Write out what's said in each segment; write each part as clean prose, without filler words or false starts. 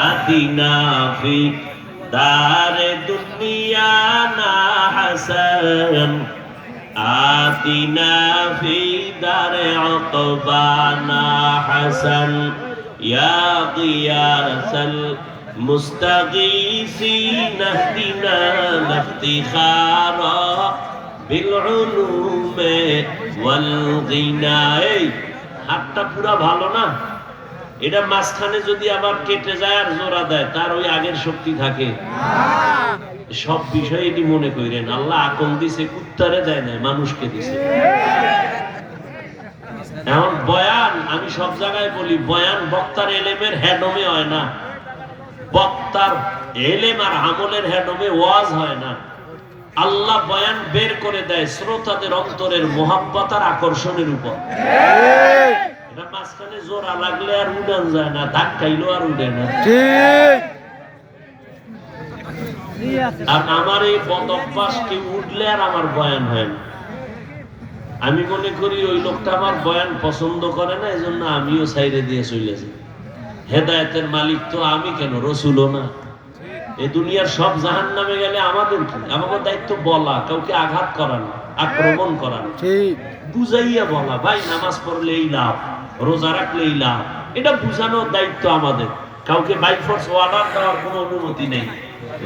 আতিনা ফি দারে দুনিয়া না হাসান আতিনা ফি দারে উকবানা হাসান ইয়া গিয়াসাল মুস্তাগীসিন ইহদিনা ইফতিখারা বিল উলুমে ওয়াল গিনা। এই হাতটা পুরা ভালো না, এটা মাঝখানে যদি আবার কেটে যায় আর জোড়া দেয় তার ওই আগের শক্তি থাকে। সব বিষয়ে এটি মনে করেন, আল্লাহ আকল দিছে কুত্তারে দেয় না, মানুষকে দিছে। এখন বয়ান আমি সব জায়গায় বলি, বয়ান বক্তার এলেমের হেডমে হয় না, বক্তার এলেম আর আমলের হেডমে ওয়াজ হয় না। আল্লাহ বয়ান বের করে দেয় শ্রোতাদের অন্তরের মোহাব্বত আর আকর্ষণের উপর। এটা মাঝখানে জোড়া লাগলে আর উড়ান যায় না, ধাক্কাইলো আর উড়ে না। আর আমার এই বদ অভ্যাস কেউ উঠলে আর আমার বয়ান হয় না। আমি মনে করি ওই লোকটা আমার বয়ান পছন্দ করে না, এজন্য আমিও সাইডে দিয়ে চলে যাই। হেদায়েতের মালিক তো আমি কেন, রসুলও না। এই দুনিয়ার সব জাহান্নামে গেলে আমাদের কি? আমাদের দায়িত্ব বলা, কাউকে আঘাত করানো, আক্রমণ করানো, বুঝাইয়া বলা, ভাই নামাজ পড়লে এই লাভ, রোজা রাখলে এই লাভ, এটা বুঝানোর দায়িত্ব আমাদের। কাউকে বাই ফোর্স অর্ডার দেওয়ার কোনো অনুমতি নেই।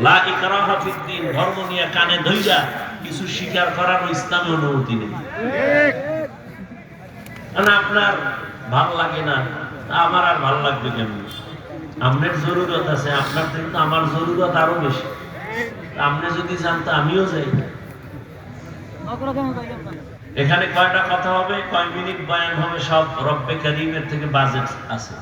লা ইকরাহা ফিদ্দিন, ধর্ম নিয়ে কানে ধইরা কিছু স্বীকার করার ইসলামে অনুমতি নেই। আপনার ভাল লাগে না, আমার আর ভাল লাগবে কেমন? আপনার জরুরত আছে, আপনার থেকে তো আমার জরুরত আরো বেশি। আপনি যদি জানতো আমিও যাই। এখানে কয়টা কথা হবে, কয় মিনিট বয়ান হবে, সব রব্বে কারীমের থেকে বাজেট আছে।